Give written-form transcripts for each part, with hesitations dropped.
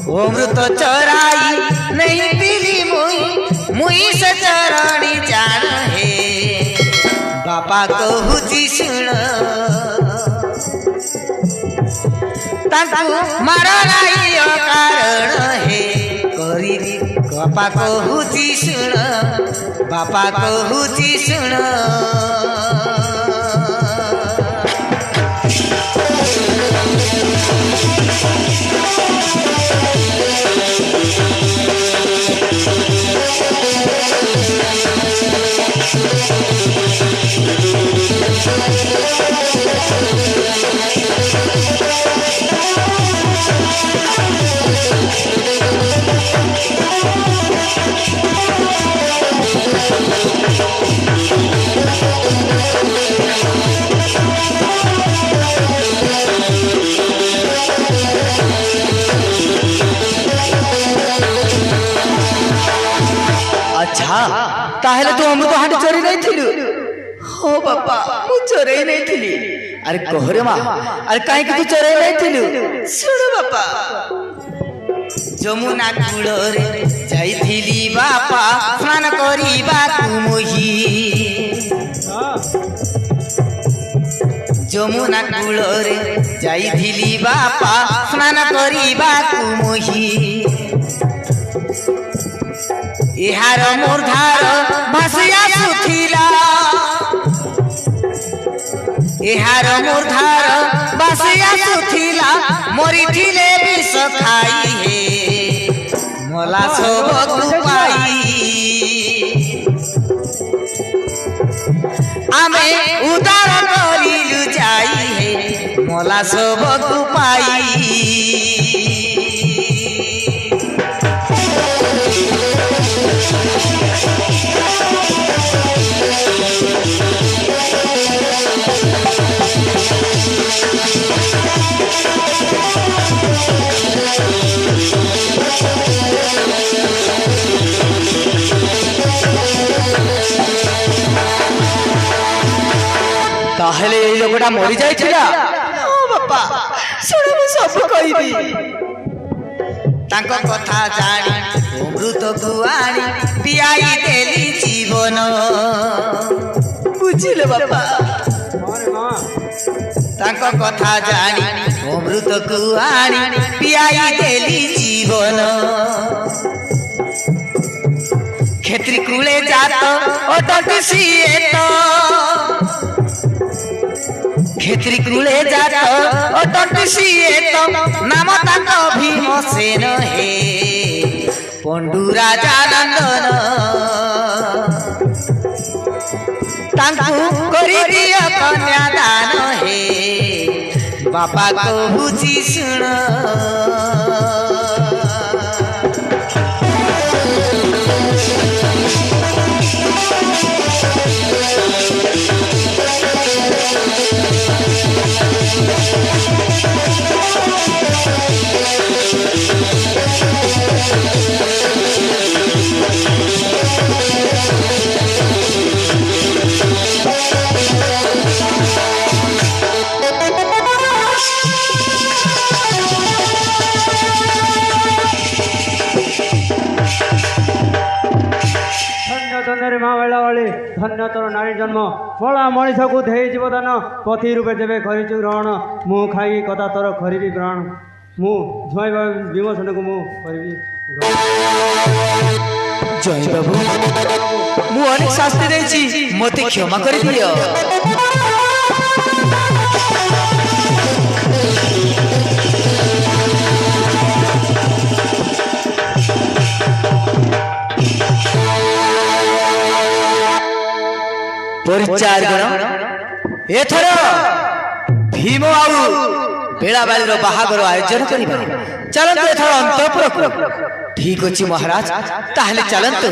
अमृत चराई नहीं पीली मुई से चरणी जान है बापा कहूची सुन मार नहीं कारण है करी बापा कहूची सुन बापा कहूची सुन ताहले तू अमृत हांडी चोरी नहीं थिलु हो बापा मु चोरी नहीं थिली अरे कोहरे मां अरे काहे कि तू चोरी नहीं थिलु सुन बापा जमुना कूल रे जाई थिली बापा स्नान करिबा तू मोही जमुना कूल रे जाई थिली बापा स्नान करिबा तू मोही इहार मूर्धार भासिया सुथिला इहार मूर्धार भासिया सुथिला मोरी थिले विष खाई हे मला सब पाई आमे उदार करिलु जाई हे मला सब पाई ताहले ए लोकटा मरि जाइथिला ओ बापा सुन मु सब कहिबी तांको कथा जानी अमृत गुआनी पियाई देली जीवन बुझिले बापा तांको कथा जानी अमृत गुआनी पियाई देली जीवन क्षेत्री कूले जात अटटी सीएत क्षेत्री कूले जात अटटी सीएत नाम ताक भीमसेन हे पंडू राजा नंदन तांकु करी दिया कन्यादान हे बापा कहूची सुन धन्य तोर नारी जन्म फला मनीष को धे जीवदान पति रूपे जेबे करिचु ग्रहण मु खाई कथा तोर खरिबी ग्रहण मु झुआई विमोचन को मु करिबी जय बाबू मु अनेक शास्ति देछि मते क्षमा करि दियो परिचार गुण एथर भीम आउ बेलाबाली बाहागर आयोजन करिबा चलंतु एथर अंतपुर ठीक अछि महाराज ताहले चलंतु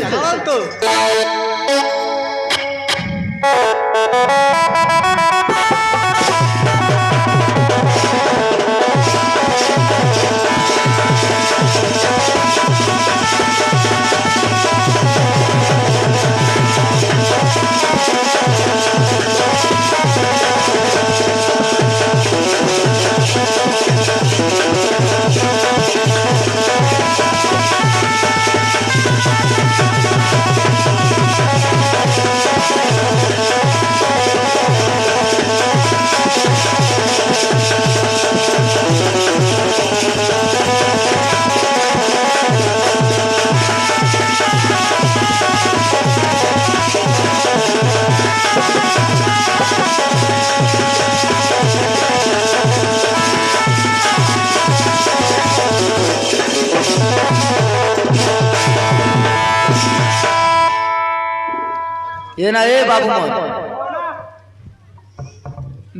এ না এ বাবু মন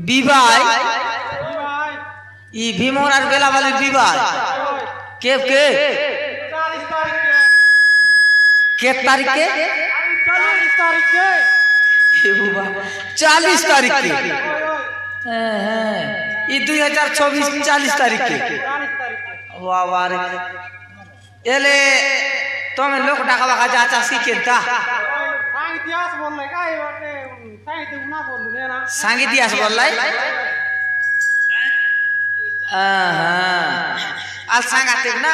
বিবাহ ই ভীমর আর বেলাবালির বিবাহ কে কে কে তারিখে 40 তারিখে হ্যাঁ ই 2024 40 তারিখে বাবা রে এলে তুমি লোক ডাকা বাকা যা চা শিখেন তা সাং ইতিহাস বললাই आज सांगाते ना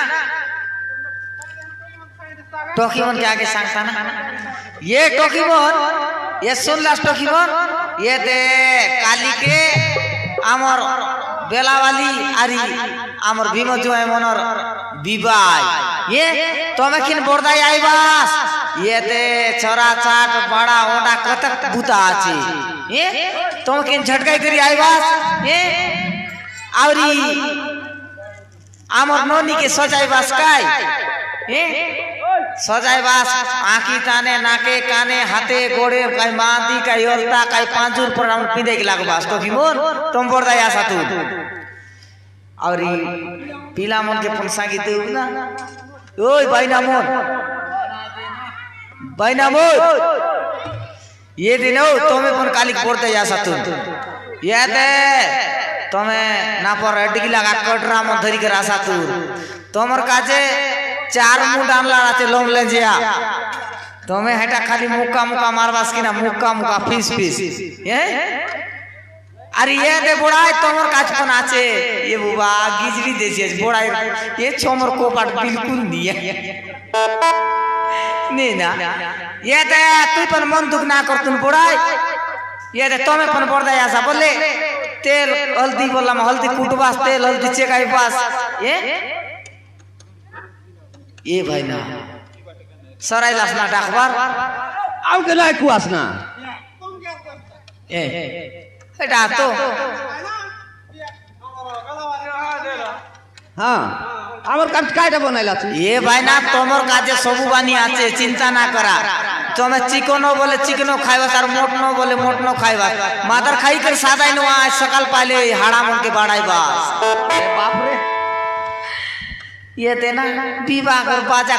टोकीमन के आगे सांगता ना ये टोकीमन ये सुन लास टोकीमन ये दे काली के आमर बेलावाली आरी आमर भीम जो है मनर विवाह ये तमे किन बोरदाई आईबास ये दे छोरा चाट बड़ा ओडा कतक बुता आछे ये तमे किन झटकाई करी आईबास ये आवरी आमर नोनी के सजाई बास काय सजाई बास आँखी ताने नाके काने हाथे गोड़े काय मांदी काय ओलता काय पांजुर पर हम पिंदे के लागो बास तो की मोर तुम बोरदा या सातु आवरी पीला मन के फंसा की देउ ना ओय बाइना मोर ये दिनो तोमे पन काली बोरदा या सातु ये दे तमे ना पर अडगी लगा कटरा मन धरी के रासा तू तोमर काजे 4 मुंड आनला राते लोम ले जिया तमे हेटा खाली मुक्का मुक्का मारबास किना मुक्का मुक्का फीस ये अरे ये दे बोड़ाय तोमर काज कोन आछे ये बुबा गिजरी देछे बोड़ाय ये छोमर कोपाट बिल्कुल निया नी ना ये दे तू पण मन दुख ना कर तुन बोड़ाय ये दे तमे पण बोरदा आसा बोले तेल हल्दी बोललाम हल्दी कुटबास तेल हल्दी चेकाई बास ये भाई ना सराई लासना डाकबार आउ के लाई कुआस ना এটা তো हां আমার কাজ কাইটা বানাইলা তুই এ ভাই না তোমার কাজে সবু বানি আছে চিন্তা না করা তুমি চিকনো বলে চিকনো খাইবা আর মোটনো বলে মোটনো খাইবা মাদার খাই করে সাদাই নো আজ সকাল পাইলে হাড়া মন के বাড়াইবা বাপ রে ये देना विवाह कर बाजा